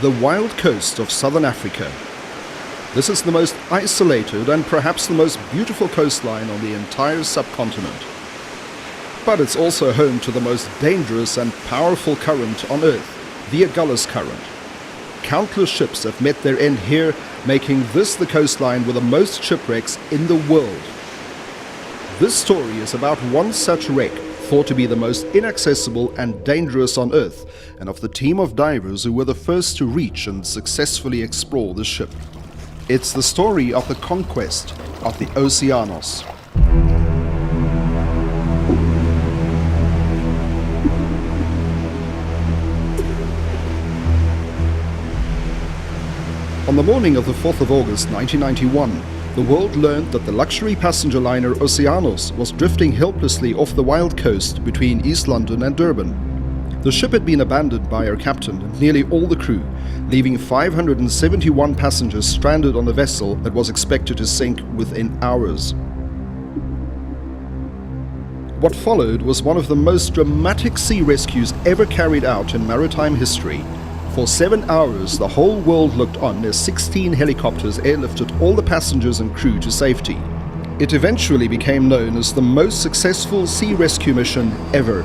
the wild coast of southern Africa. This is the most isolated and perhaps the most beautiful coastline on the entire subcontinent. But it's also home to the most dangerous and powerful current on Earth, the Agulhas Current. Countless ships have met their end here, making this the coastline with the most shipwrecks in the world. This story is about one such wreck, thought to be the most inaccessible and dangerous on Earth, and of the team of divers who were the first to reach and successfully explore the ship. It's the story of the conquest of the Oceanos. On the morning of the 4th of August 1991, the world learned that the luxury passenger liner Oceanos was drifting helplessly off the wild coast between East London and Durban. The ship had been abandoned by her captain and nearly all the crew, leaving 571 passengers stranded on a vessel that was expected to sink within hours. What followed was one of the most dramatic sea rescues ever carried out in maritime history. For 7 hours, the whole world looked on as 16 helicopters airlifted all the passengers and crew to safety. It eventually became known as the most successful sea rescue mission ever.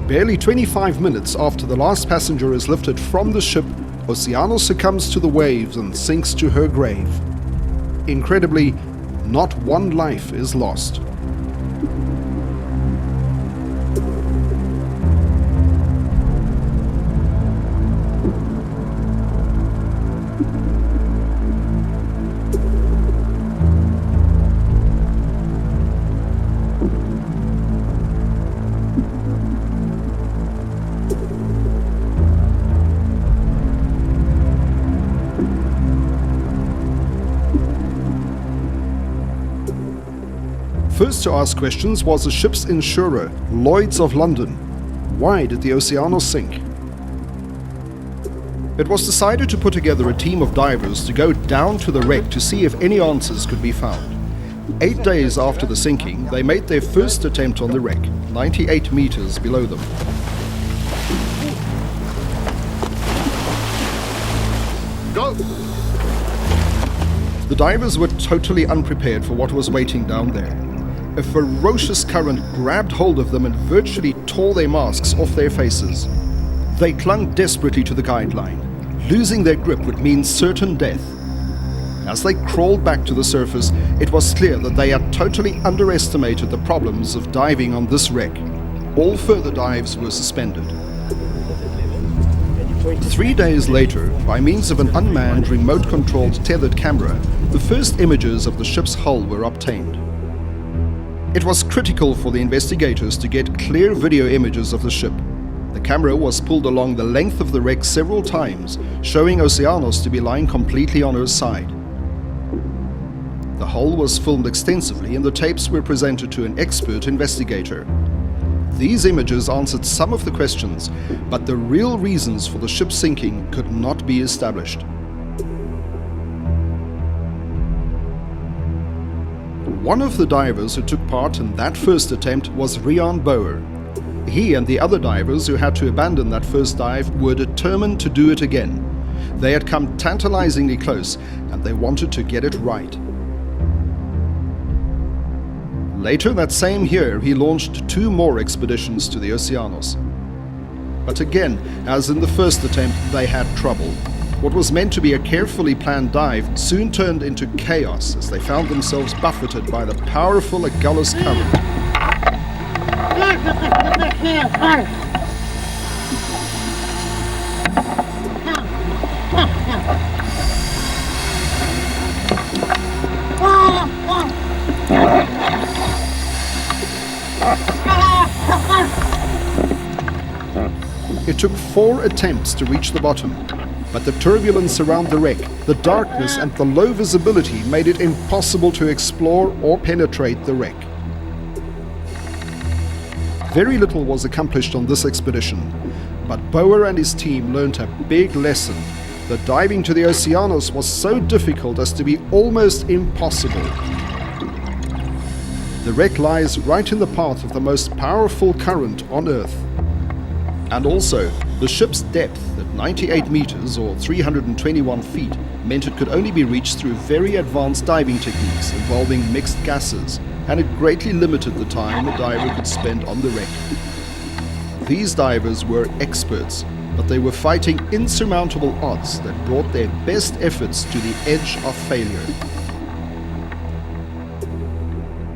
Barely 25 minutes after the last passenger is lifted from the ship, Oceanos succumbs to the waves and sinks to her grave. Incredibly, not one life is lost. First to ask questions was the ship's insurer, Lloyd's of London. Why did the Oceanos sink? It was decided to put together a team of divers to go down to the wreck to see if any answers could be found. 8 days after the sinking, they made their first attempt on the wreck, 98 meters below them. Go! The divers were totally unprepared for what was waiting down there. A ferocious current grabbed hold of them and virtually tore their masks off their faces. They clung desperately to the guideline. Losing their grip would mean certain death. As they crawled back to the surface, it was clear that they had totally underestimated the problems of diving on this wreck. All further dives were suspended. 3 days later, by means of an unmanned, remote-controlled tethered camera, the first images of the ship's hull were obtained. It was critical for the investigators to get clear video images of the ship. The camera was pulled along the length of the wreck several times, showing Oceanos to be lying completely on her side. The hull was filmed extensively and the tapes were presented to an expert investigator. These images answered some of the questions, but the real reasons for the ship sinking could not be established. One of the divers who took part in that first attempt was Rian Boer. He and the other divers who had to abandon that first dive were determined to do it again. They had come tantalizingly close and they wanted to get it right. Later that same year, he launched 2 more expeditions to the Oceanos. But again, as in the first attempt, they had trouble. What was meant to be a carefully planned dive soon turned into chaos as they found themselves buffeted by the powerful Agulhas current. It took 4 attempts to reach the bottom. But the turbulence around the wreck, the darkness and the low visibility made it impossible to explore or penetrate the wreck. Very little was accomplished on this expedition, but Boer and his team learned a big lesson. That diving to the Oceanos was so difficult as to be almost impossible. The wreck lies right in the path of the most powerful current on Earth. And also, the ship's depth at 98 meters or 321 feet meant it could only be reached through very advanced diving techniques involving mixed gases, and it greatly limited the time a diver could spend on the wreck. These divers were experts, but they were fighting insurmountable odds that brought their best efforts to the edge of failure.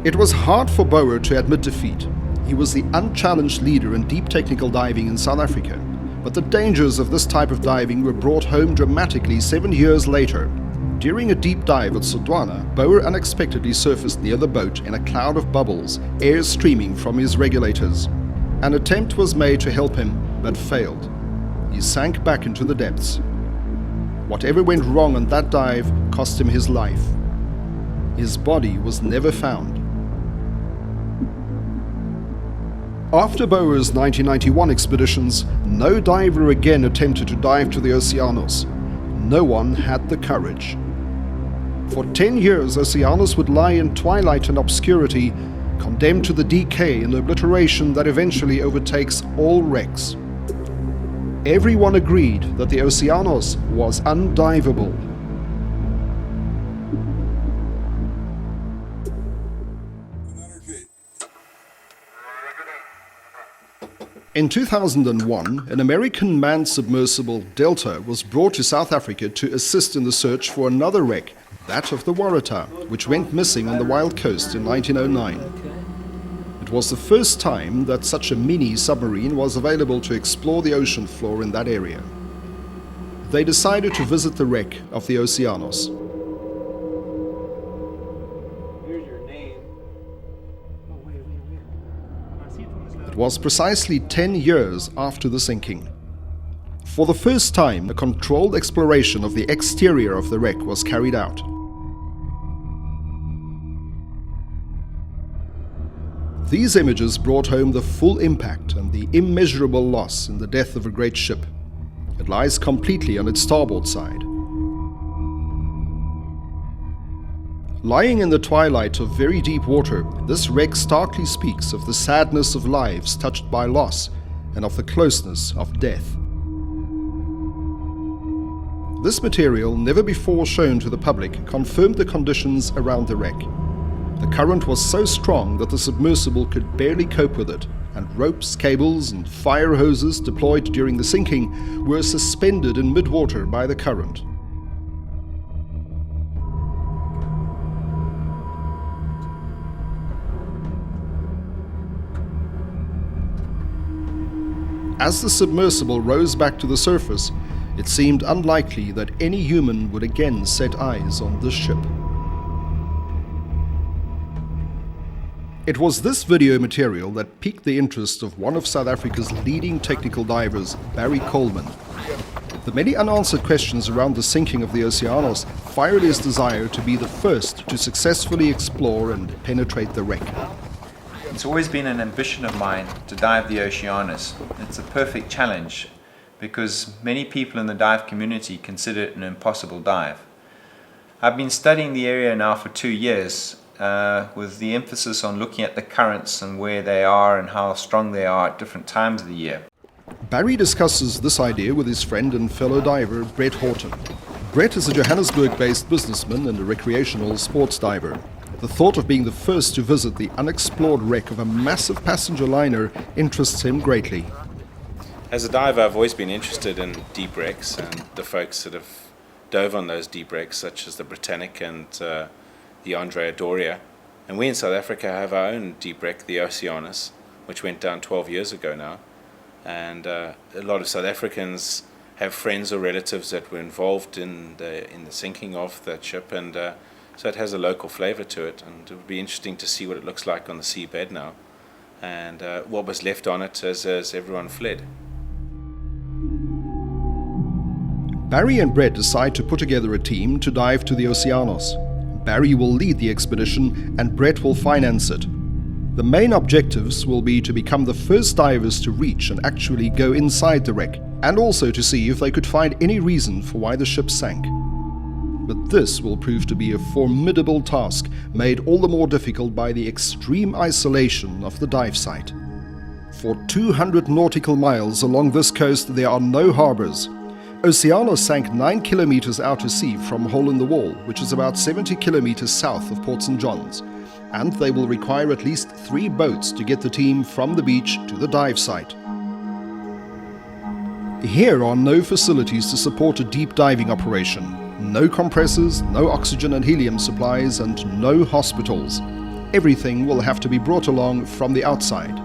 It was hard for Bauer to admit defeat. He was the unchallenged leader in deep technical diving in South Africa, but the dangers of this type of diving were brought home dramatically 7 years later. During a deep dive at Sodwana, Bauer unexpectedly surfaced near the boat in a cloud of bubbles, air streaming from his regulators. An attempt was made to help him, but failed. He sank back into the depths. Whatever went wrong on that dive cost him his life. His body was never found. After Bauer's 1991 expeditions, no diver again attempted to dive to the Oceanos. No one had the courage. For 10 years, Oceanos would lie in twilight and obscurity, condemned to the decay and obliteration that eventually overtakes all wrecks. Everyone agreed that the Oceanos was undivable. In 2001, an American manned submersible, Delta, was brought to South Africa to assist in the search for another wreck, that of the Waratah, which went missing on the Wild Coast in 1909. It was the first time that such a mini submarine was available to explore the ocean floor in that area. They decided to visit the wreck of the Oceanos. It was precisely 10 years after the sinking. For the first time, a controlled exploration of the exterior of the wreck was carried out. These images brought home the full impact and the immeasurable loss in the death of a great ship. It lies completely on its starboard side. Lying in the twilight of very deep water, this wreck starkly speaks of the sadness of lives touched by loss and of the closeness of death. This material, never before shown to the public, confirmed the conditions around the wreck. The current was so strong that the submersible could barely cope with it, and ropes, cables, and fire hoses deployed during the sinking were suspended in mid-water by the current. As the submersible rose back to the surface, it seemed unlikely that any human would again set eyes on this ship. It was this video material that piqued the interest of one of South Africa's leading technical divers, Barry Coleman. The many unanswered questions around the sinking of the Oceanos fired his desire to be the first to successfully explore and penetrate the wreck. It's always been an ambition of mine to dive the Oceanos. It's a perfect challenge because many people in the dive community consider it an impossible dive. I've been studying the area now for 2 years with the emphasis on looking at the currents and where they are and how strong they are at different times of the year. Barry discusses this idea with his friend and fellow diver, Brett Hawton. Brett is a Johannesburg-based businessman and a recreational sports diver. The thought of being the first to visit the unexplored wreck of a massive passenger liner interests him greatly. As a diver, I've always been interested in deep wrecks and the folks that have dove on those deep wrecks, such as the Britannic and the Andrea Doria. And we in South Africa have our own deep wreck, the Oceanos, which went down 12 years ago now. And a lot of South Africans have friends or relatives that were involved in the sinking of that ship, and so it has a local flavor to it, and it would be interesting to see what it looks like on the seabed now, and what was left on it as everyone fled. Barry and Brett decide to put together a team to dive to the Oceanos. Barry will lead the expedition and Brett will finance it. The main objectives will be to become the first divers to reach and actually go inside the wreck, and also to see if they could find any reason for why the ship sank. But this will prove to be a formidable task, made all the more difficult by the extreme isolation of the dive site. For 200 nautical miles along this coast there are no harbours. Oceanos sank 9 kilometres out to sea from Hole in the Wall, which is about 70 kilometres south of Port St. John's, and they will require at least 3 boats to get the team from the beach to the dive site. Here are no facilities to support a deep diving operation, no compressors, no oxygen and helium supplies, and no hospitals. Everything will have to be brought along from the outside.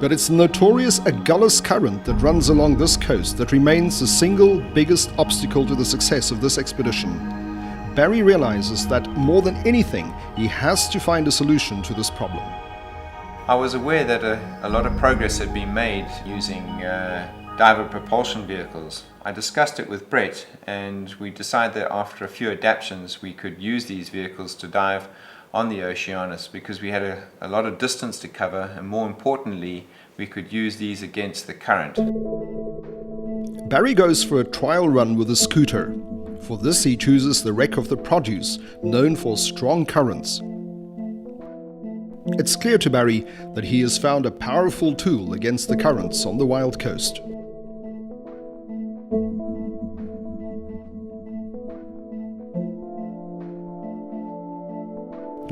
But it's the notorious Agulhas current that runs along this coast that remains the single biggest obstacle to the success of this expedition. Barry realizes that more than anything, he has to find a solution to this problem. I was aware that a lot of progress had been made using diver propulsion vehicles. I discussed it with Brett, and we decided that after a few adaptations we could use these vehicles to dive on the Oceanos, because we had a lot of distance to cover, and more importantly we could use these against the current. Barry goes for a trial run with a scooter. For this he chooses the wreck of the Produce, known for strong currents. It's clear to Barry that he has found a powerful tool against the currents on the wild coast.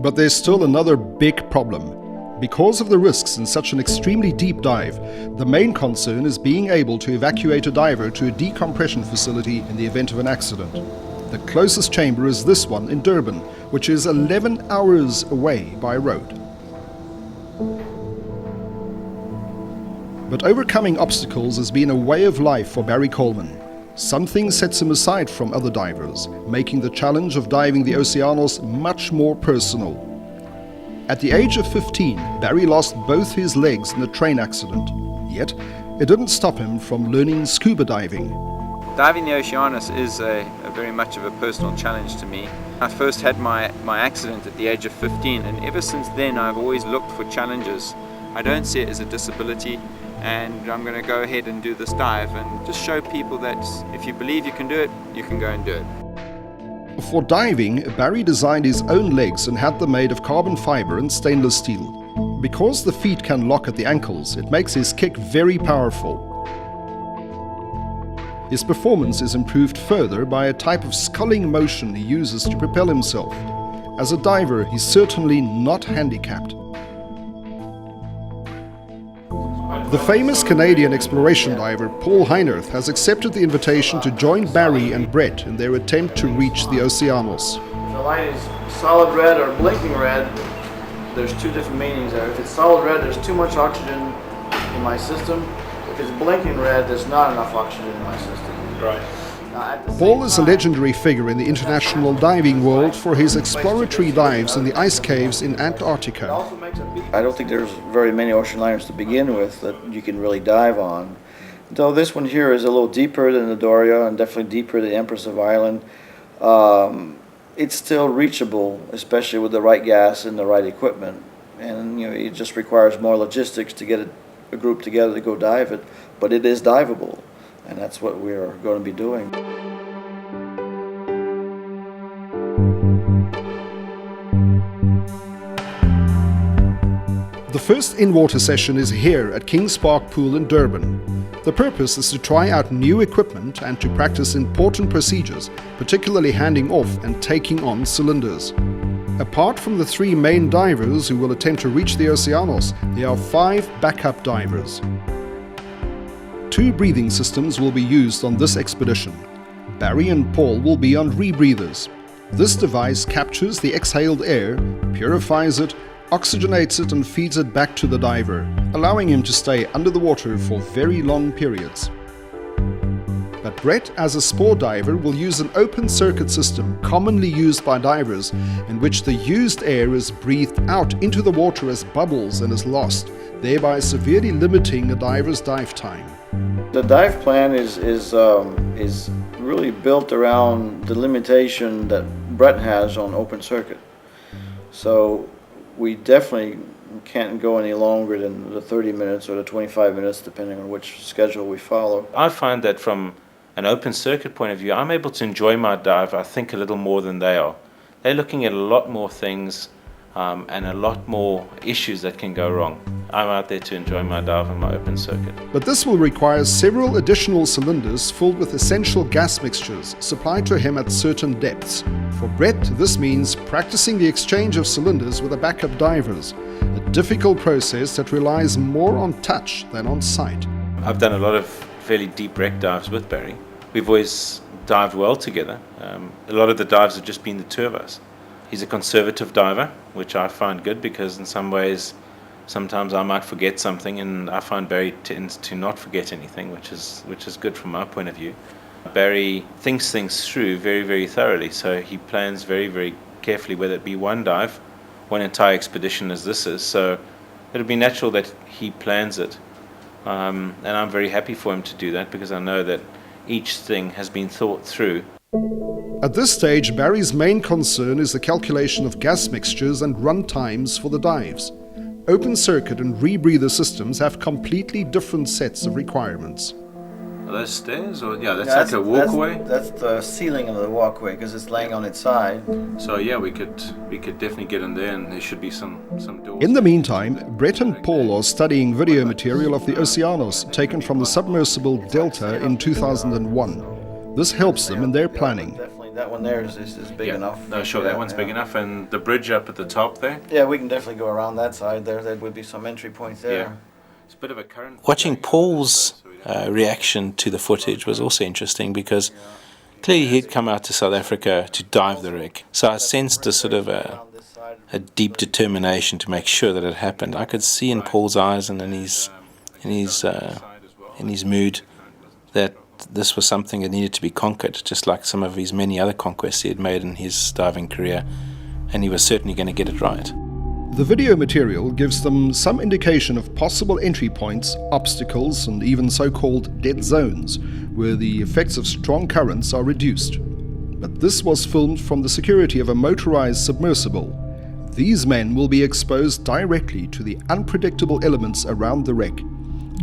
But there's still another big problem. Because of the risks in such an extremely deep dive, the main concern is being able to evacuate a diver to a decompression facility in the event of an accident. The closest chamber is this one in Durban, which is 11 hours away by road. But overcoming obstacles has been a way of life for Barry Coleman. Something sets him aside from other divers, making the challenge of diving the Oceanos much more personal. At the age of 15, Barry lost both his legs in a train accident. Yet, it didn't stop him from learning scuba diving. Diving the Oceanos is a very much of a personal challenge to me. I first had my accident at the age of 15, and ever since then I've always looked for challenges. I don't see it as a disability, and I'm going to go ahead and do this dive and just show people that if you believe you can do it, you can go and do it. For diving, Barry designed his own legs and had them made of carbon fiber and stainless steel. Because the feet can lock at the ankles, it makes his kick very powerful. His performance is improved further by a type of sculling motion he uses to propel himself. As a diver, he's certainly not handicapped. The famous Canadian exploration diver Paul Heinerth has accepted the invitation to join Barry and Brett in their attempt to reach the Oceanos. If the light is solid red or blinking red, there's 2 different meanings there. If it's solid red, there's too much oxygen in my system. If it's blinking red, there's not enough oxygen in my system. Right. Paul is a legendary figure in the international diving world for his exploratory dives in the ice caves in Antarctica. I don't think there's very many ocean liners to begin with that you can really dive on. Though this one here is a little deeper than the Doria and definitely deeper than the Empress of Ireland, it's still reachable, especially with the right gas and the right equipment. And it just requires more logistics to get a group together to go dive it, but it is diveable. And that's what we're going to be doing. The first in-water session is here at Kings Park Pool in Durban. The purpose is to try out new equipment and to practice important procedures, particularly handing off and taking on cylinders. Apart from the 3 main divers who will attempt to reach the Oceanos, there are 5 backup divers. 2 breathing systems will be used on this expedition. Barry and Paul will be on rebreathers. This device captures the exhaled air, purifies it, oxygenates it and feeds it back to the diver, allowing him to stay under the water for very long periods. But Brett, as a sport diver, will use an open circuit system commonly used by divers, in which the used air is breathed out into the water as bubbles and is lost, thereby severely limiting a diver's dive time. The dive plan is really built around the limitation that Brett has on open circuit. So we definitely can't go any longer than the 30 minutes or the 25 minutes, depending on which schedule we follow. I find that from an open circuit point of view, I'm able to enjoy my dive, I think, a little more than they are. They're looking at a lot more things. and a lot more issues that can go wrong. I'm out there to enjoy my dive and my open circuit. But this will require several additional cylinders filled with essential gas mixtures supplied to him at certain depths. For Brett, this means practicing the exchange of cylinders with the backup divers, a difficult process that relies more on touch than on sight. I've done a lot of fairly deep wreck dives with Barry. We've always dived well together. A lot of the dives have just been the two of us. He's a conservative diver, which I find good because in some ways, sometimes I might forget something, and I find Barry tends to not forget anything, which is good from my point of view. Barry thinks things through very, very thoroughly, so he plans very, very carefully, whether it be one dive, one entire expedition as this is. So it'll be natural that he plans it, and I'm very happy for him to do that because I know that each thing has been thought through. At this stage, Barry's main concern is the calculation of gas mixtures and run times for the dives. Open circuit and rebreather systems have completely different sets of requirements. Are those stairs? Or yeah, that's like a walkway. That's the ceiling of the walkway because it's laying on its side. So yeah, we could definitely get in there, and there should be some doors. In the meantime, Brett and Paul are studying video material of the Oceanos taken from the submersible Delta in 2001. This helps them in their planning. Definitely, that one there is big enough. No, sure, that one's big enough, and the bridge up at the top there. Yeah, we can definitely go around that side there. There would be some entry points there. Yeah. It's a bit of a current. Watching Paul's reaction to the footage was also interesting because clearly he'd come out to South Africa to dive the wreck. So I sensed a sort of a deep determination to make sure that it happened. I could see in Paul's eyes and in his mood that this was something that needed to be conquered, just like some of his many other conquests he had made in his diving career, and he was certainly going to get it right. The video material gives them some indication of possible entry points, obstacles, and even so-called dead zones, where the effects of strong currents are reduced. But this was filmed from the security of a motorized submersible. These men will be exposed directly to the unpredictable elements around the wreck.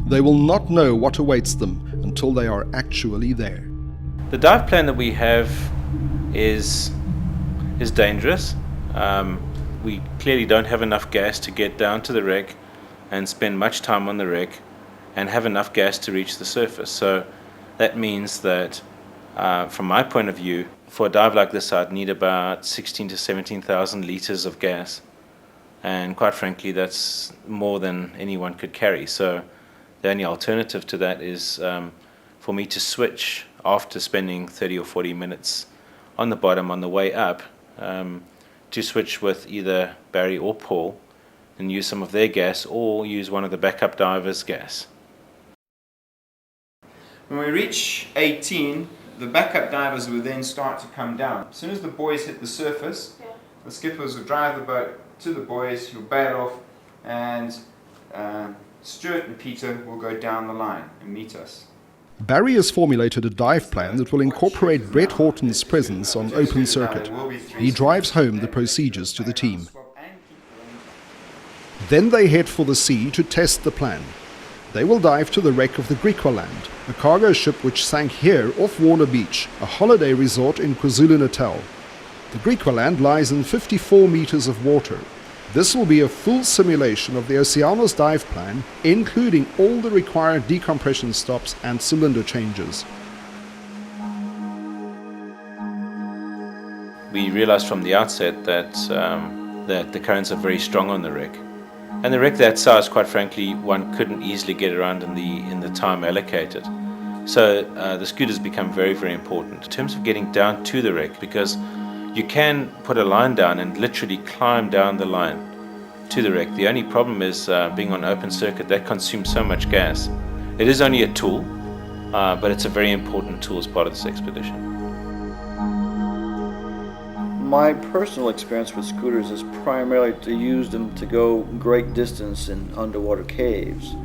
They will not know what awaits them until they are actually there. The dive plan that we have is dangerous. We clearly don't have enough gas to get down to the wreck and spend much time on the wreck and have enough gas to reach the surface. So that means that from my point of view, for a dive like this, I'd need about 16 to 17,000 liters of gas. And quite frankly, that's more than anyone could carry. So the only alternative to that is for me to switch after spending 30 or 40 minutes on the bottom on the way up, to switch with either Barry or Paul and use some of their gas or use one of the backup divers' gas. When we reach 18, the backup divers will then start to come down. As soon as the buoys hit the surface, the skippers will drive the boat to the buoys, you'll bail off, and Stuart and Peter will go down the line and meet us. Barry has formulated a dive plan that will incorporate Brett Hawton's presence on open circuit. He drives home the procedures to the team. Then they head for the sea to test the plan. They will dive to the wreck of the Griqualand, a cargo ship which sank here off Warner Beach, a holiday resort in KwaZulu-Natal. The Griqualand lies in 54 meters of water. This will be a full simulation of the Oceanos dive plan, including all the required decompression stops and cylinder changes. We realized from the outset that the currents are very strong on the wreck. And the wreck that size, quite frankly, one couldn't easily get around in the time allocated. So the scooters become very, very important in terms of getting down to the wreck, because you can put a line down and literally climb down the line to the wreck. The only problem is being on open circuit, that consumes so much gas. It is only a tool, but it's a very important tool as part of this expedition. My personal experience with scooters is primarily to use them to go great distance in underwater caves.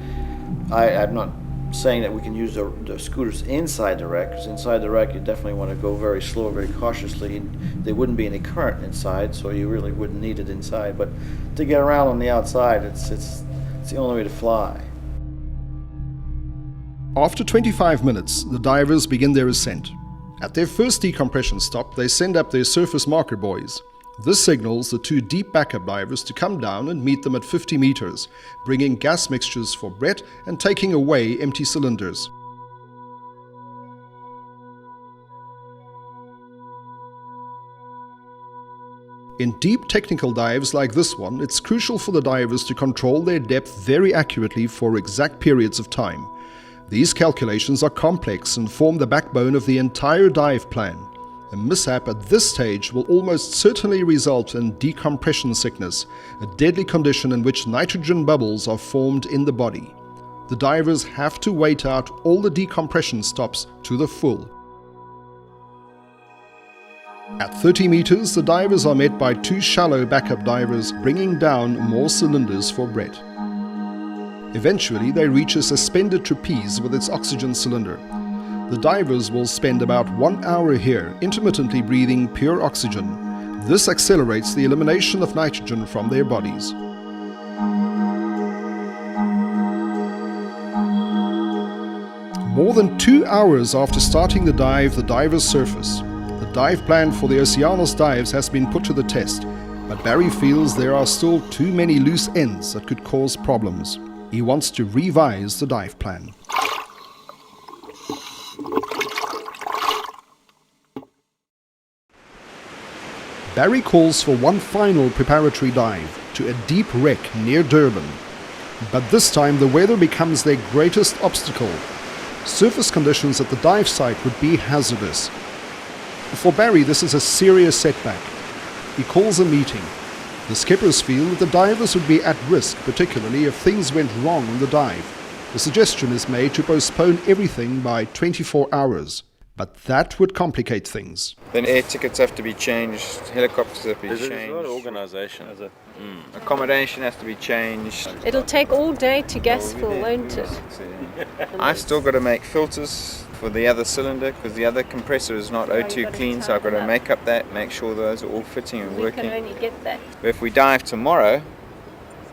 I'm not saying that we can use the scooters inside the wreck, because inside the wreck you definitely want to go very slow, very cautiously. There wouldn't be any current inside, so you really wouldn't need it inside. But to get around on the outside, it's the only way to fly. After 25 minutes, the divers begin their ascent. At their first decompression stop, they send up their surface marker buoys. This signals the two deep backup divers to come down and meet them at 50 meters, bringing gas mixtures for Brett and taking away empty cylinders. In deep technical dives like this one, it's crucial for the divers to control their depth very accurately for exact periods of time. These calculations are complex and form the backbone of the entire dive plan. A mishap at this stage will almost certainly result in decompression sickness, a deadly condition in which nitrogen bubbles are formed in the body. The divers have to wait out all the decompression stops to the full. At 30 meters, the divers are met by two shallow backup divers bringing down more cylinders for Brett. Eventually, they reach a suspended trapeze with its oxygen cylinder. The divers will spend about 1 hour here, intermittently breathing pure oxygen. This accelerates the elimination of nitrogen from their bodies. More than 2 hours after starting the dive, the divers surface. The dive plan for the Oceanos dives has been put to the test, but Barry feels there are still too many loose ends that could cause problems. He wants to revise the dive plan. Barry calls for one final preparatory dive to a deep wreck near Durban. But this time the weather becomes their greatest obstacle. Surface conditions at the dive site would be hazardous. For Barry, this is a serious setback. He calls a meeting. The skippers feel that the divers would be at risk, particularly if things went wrong on the dive. The suggestion is made to postpone everything by 24 hours. But that would complicate things. Then air tickets have to be changed, helicopters have to be changed. There's a lot of organisation. Accommodation has to be changed. It'll take all day to gas fill, won't it? I've still got to make filters for the other cylinder because the other compressor is not O2 clean, so I've got to make up that, make sure those are all fitting and working. We can only get that. But if we dive tomorrow,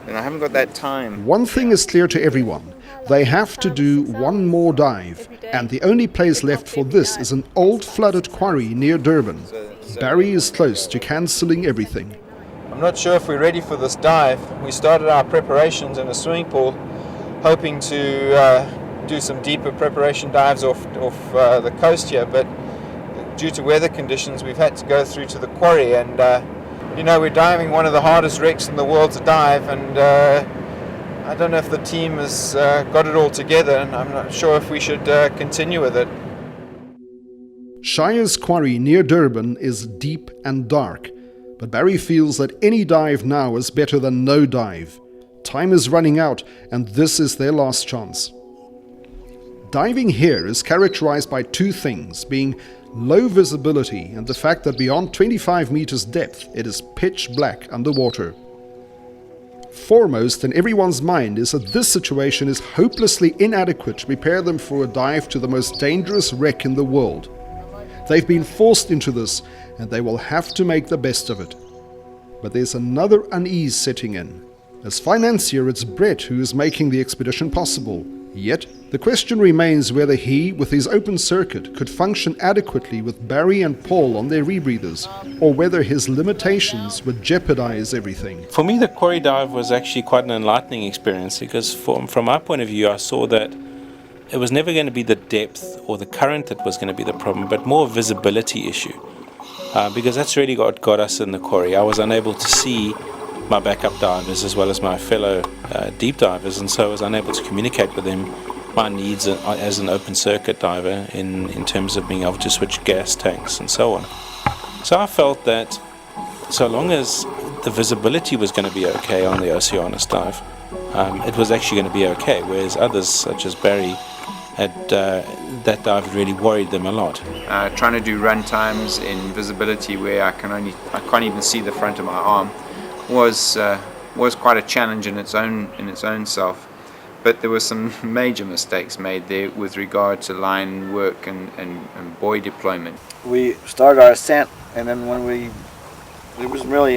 then I haven't got that time. One thing is clear to everyone. They have to do one more dive, and the only place left for this is an old flooded quarry near Durban. Barry is close to cancelling everything. I'm not sure if we're ready for this dive. We started our preparations in a swimming pool, hoping to do some deeper preparation dives off the coast here, but due to weather conditions we've had to go through to the quarry, and we're diving one of the hardest wrecks in the world to dive, and I don't know if the team has got it all together, and I'm not sure if we should continue with it. Shire's quarry near Durban is deep and dark, but Barry feels that any dive now is better than no dive. Time is running out, and this is their last chance. Diving here is characterized by two things, being low visibility and the fact that beyond 25 meters depth it is pitch black underwater. Foremost in everyone's mind is that this situation is hopelessly inadequate to prepare them for a dive to the most dangerous wreck in the world. They've been forced into this, and they will have to make the best of it. But there's another unease setting in. As financier, it's Brett who is making the expedition possible. Yet, the question remains whether he, with his open circuit, could function adequately with Barry and Paul on their rebreathers, or whether his limitations would jeopardize everything. For me, the quarry dive was actually quite an enlightening experience because from my point of view, I saw that it was never going to be the depth or the current that was going to be the problem, but more a visibility issue. Because that's really what got us in the quarry. I was unable to see my backup divers as well as my fellow deep divers, and so I was unable to communicate with them my needs as an open circuit diver in terms of being able to switch gas tanks and so on. So I felt that so long as the visibility was going to be okay on the Oceanos dive, it was actually going to be okay, whereas others such as Barry had that dive really worried them a lot. Trying to do run times in visibility where I can't even see the front of my arm was quite a challenge in its own self. But there were some major mistakes made there with regard to line work and buoy deployment. We started our ascent, and then when it was really